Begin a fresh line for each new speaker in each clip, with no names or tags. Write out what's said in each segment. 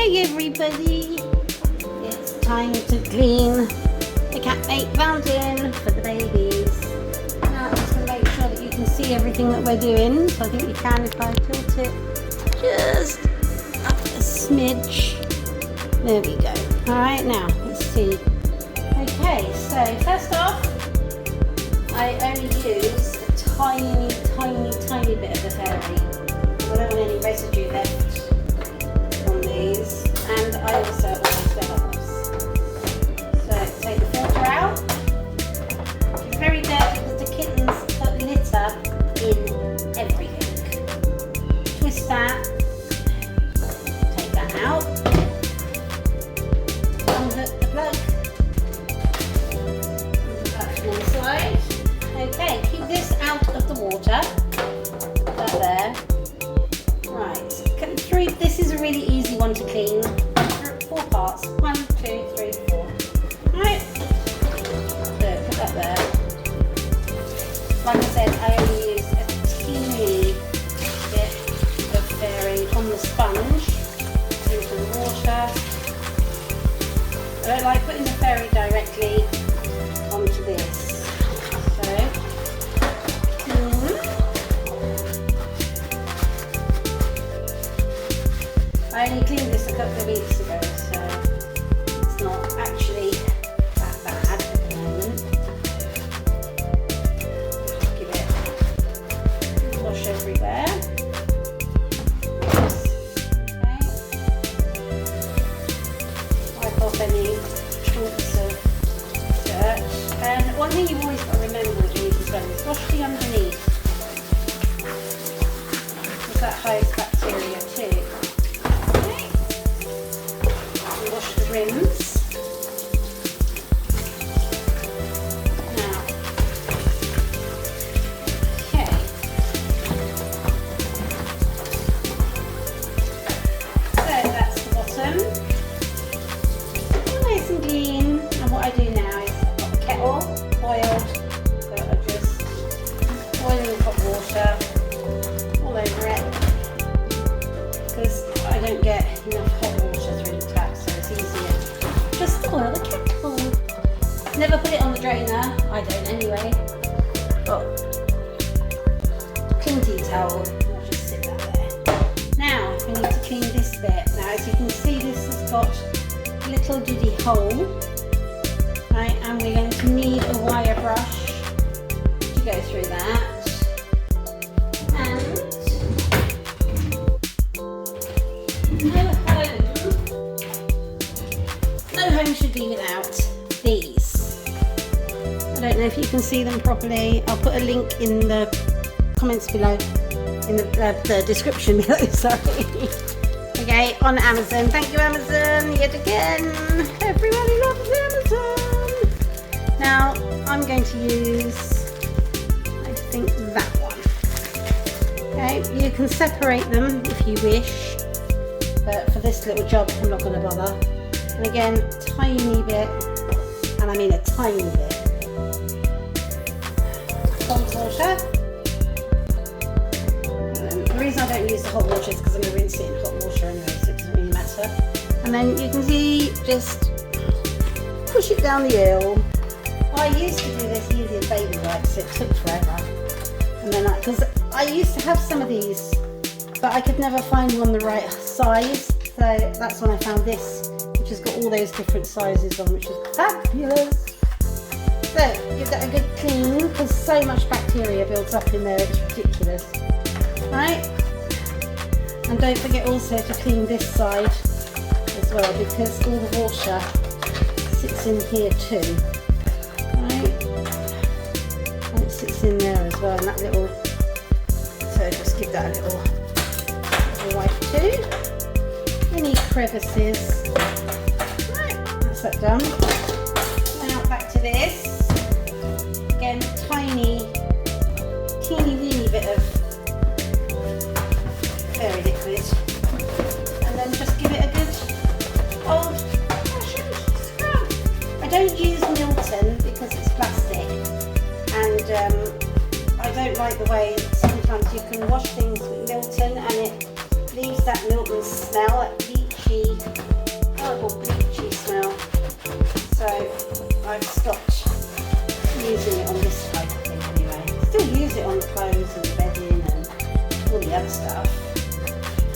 Hey everybody, it's time to clean the cat-mate fountain for the babies. Now I'm just going to make sure that you can see everything that we're doing, so I think you can if I tilt it just up a smidge. There we go. Alright, now let's see. Okay, so first off, I only use a tiny bit of the fairy. I don't want any residue left on these, and I also always fill up this. So take the filter out. It's very dirty because the kittens put litter in everything. Twist that, take that out, unhook the plug, and then slide. Okay, keep this out of the water. That there. Right, this is a really easy one to clean. 4 parts. 1, 2, 3, 4. Right. Good, put that there. Like I said, I only use a teeny bit of fairy on the sponge into the water. I don't like putting the fairy directly onto this. I only cleaned this a couple of weeks ago, so it's not actually that bad at the moment. Give it a wash everywhere. Okay. Wipe off any chunks of dirt. And one thing you've always got to remember when you use this is wash the underneath, because that hides bacteria too. Wash the rims. Now, okay. So that's the bottom. Nice and clean. And what I do now is I've got the kettle boiled, so I just boiling hot water all over it, because I don't get enough hot water through the tap. Just oil the kettle. Never put it on the drainer. I don't anyway. But clean tea towel. I'll just sit that there. Now we need to clean this bit. Now as you can see, this has got a little diddy hole. Right, and we're going to need a wire brush to go through that. No home should be without these. I don't know if you can see them properly. I'll put a link in the comments below, in the description below, sorry. Okay, on Amazon. Thank you, Amazon, yet again. Everybody loves Amazon. Now, I'm going to use, I think, that one. Okay, you can separate them if you wish, but for this little job, I'm not going to bother. And again, tiny bit, and I mean a tiny bit, cold water. The reason I don't use the hot water is because I'm going to rinse it in hot water anyway, so it doesn't really matter. And then you can see, just push it down the aisle. Well, I used to do this using baby wipes, it took forever. And then, because I used to have some of these, but I could never find one the right size, so that's when I found this, which has got all those different sizes on, which is fabulous. So give that a good clean, because so much bacteria builds up in there, it's ridiculous. Right, and don't forget also to clean this side as well, because all the water sits in here too. Right, and it sits in there as well, and that little, so just give that a little wipe too. Any crevices. Right, that's that done. Now back to this. Again, teeny weeny bit of fairy liquid. And then just give it a good old fashioned scrub. I don't use Milton because it's plastic, and I don't like the way sometimes you can wash things with Milton and it leaves that Milton smell, that peachy use it on the clothes and the bedding and all the other stuff,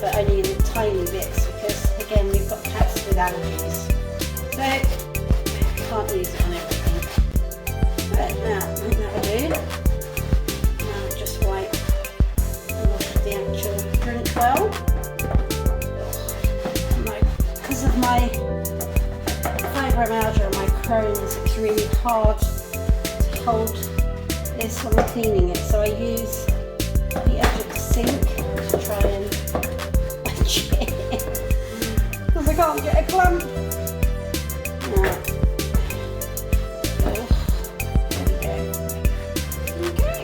but only in tiny bits because again we've got cats with allergies, so can't use it on everything. But now I think that'll do. Now just wipe and wash the actual drink well. Because of my fibromyalgia and my Crohn's, it's really hard to hold this when I'm cleaning it, so I use the edge of the sink to try and wedge it because I can't get a clamp. There we go. Okay.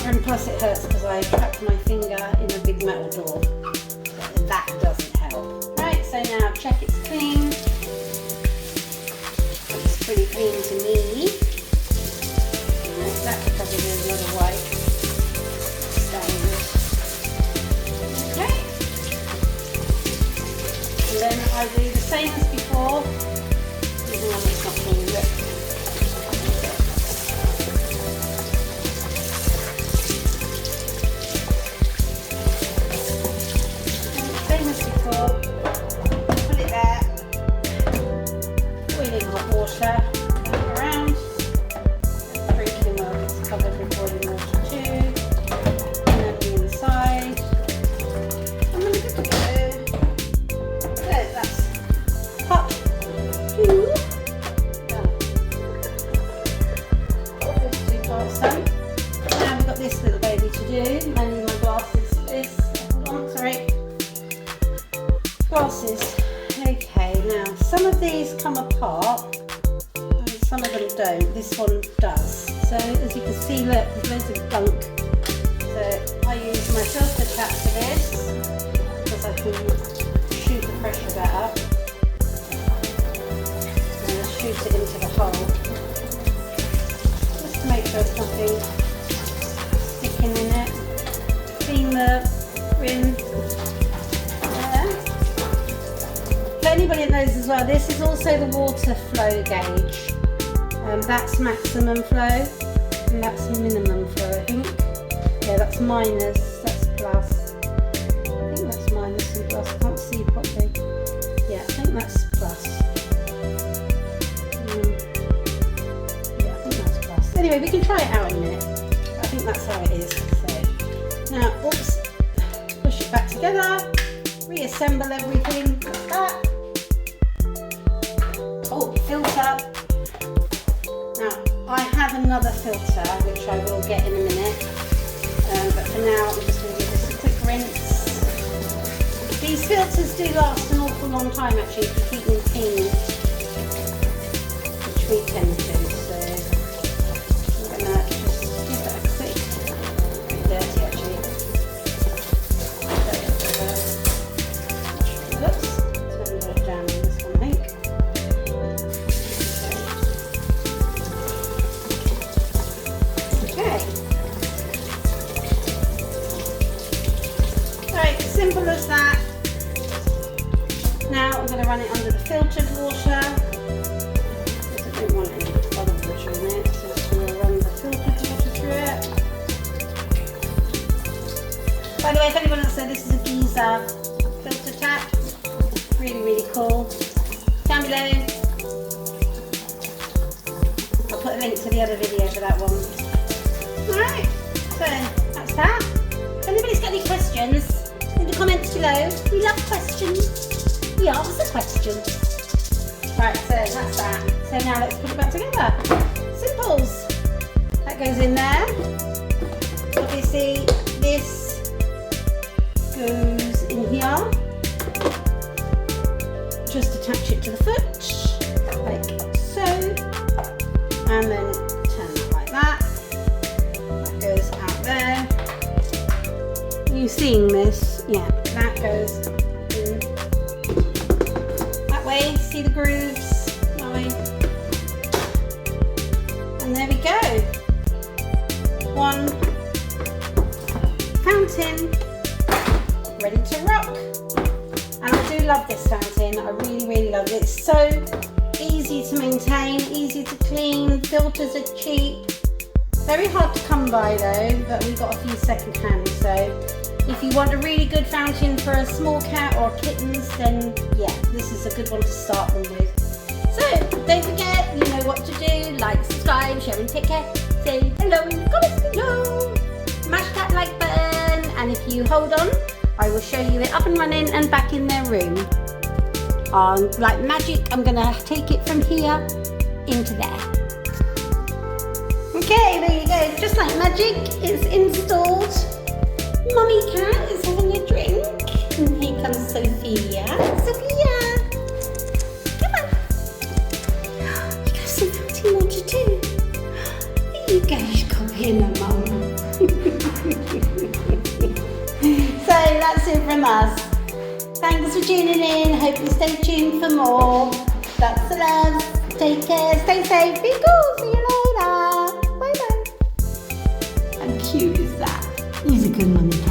And plus it hurts because I trapped my finger in a big metal door. So that doesn't help. Right, so now check it's clean. Looks pretty clean to me. That's because it is another white stained. Okay. And then I do the same as before. Even one that's not fully ripped. Same as before. Put it there. Boiling hot water. Around. Covered with boiling water too, and then the inside, and then good to go. There, that's part 2. There's 2 parts done. Now we've got this little baby to do. I need my glasses for this. Hold on, sorry. Glasses. Okay, now some of these come apart. Some of them don't. This one does. So as you can see, look, there's loads of gunk. So I use my filter tap for this because I can shoot the pressure better. And I'll shoot it into the hole. Just to make sure there's nothing sticking in it. Clean the rim there. For anybody that knows as well, this is also the water flow gauge. That's maximum flow and that's minimum flow, I think. Yeah, that's minus, that's plus. I think that's minus and plus, I can't see properly. Yeah, I think that's plus. Yeah, I think that's plus. Anyway, we can try it out in a minute. I think that's how it is. So now, oops, push it back together, reassemble everything like that. Oh, filter. Now, I have another filter which I will get in a minute, but for now I'm just going to give this a quick rinse. These filters do last an awful long time actually if you keep them clean, which we tend to, so I'm going to just give that a quick, very dirty actually. Oops, turn it down on this one I think. Simple as that. Now I'm going to run it under the filtered water. I don't want any other water in it, so I'm just going to run the filtered water through it. By the way, if anyone else said this is a geyser filter tap, really, really cool. Down below, I'll put a link to the other video for that one. Alright, so that's that. If anybody's got any questions, in the comments below. We love questions. We answer questions. Right, so that's that. So now let's put it back together. Simples. That goes in there. Obviously, this goes in here. Just attach it to the foot, like so. And then turn it like that. That goes out there. Are you seeing this? Yeah, that goes in that way. See the grooves? That way. And there we go. One fountain ready to rock. And I do love this fountain. I really, really love it. It's so easy to maintain, easy to clean. Filters are cheap. Very hard to come by though, but we got a few second hand, so if you want a really good fountain for a small cat or kittens, then yeah, this is a good one to start them with. So don't forget, you know what to do, like, subscribe, share and take care, say hello in the comments below, smash that like button, and if you hold on, I will show you it up and running and back in their room. Like magic, I'm gonna take it from here into there. Okay, there you go, just like magic, it's installed. Mummy cat is having a drink. And here comes Sophia. Sophia! Come on. You got something more to do. There you go, you got here now, Mum. So that's it from us. Thanks for tuning in. Hope you stay tuned for more. That's the love. Take care, stay safe, be cool. See you later. Bye bye. How cute is that? He's a good mummy.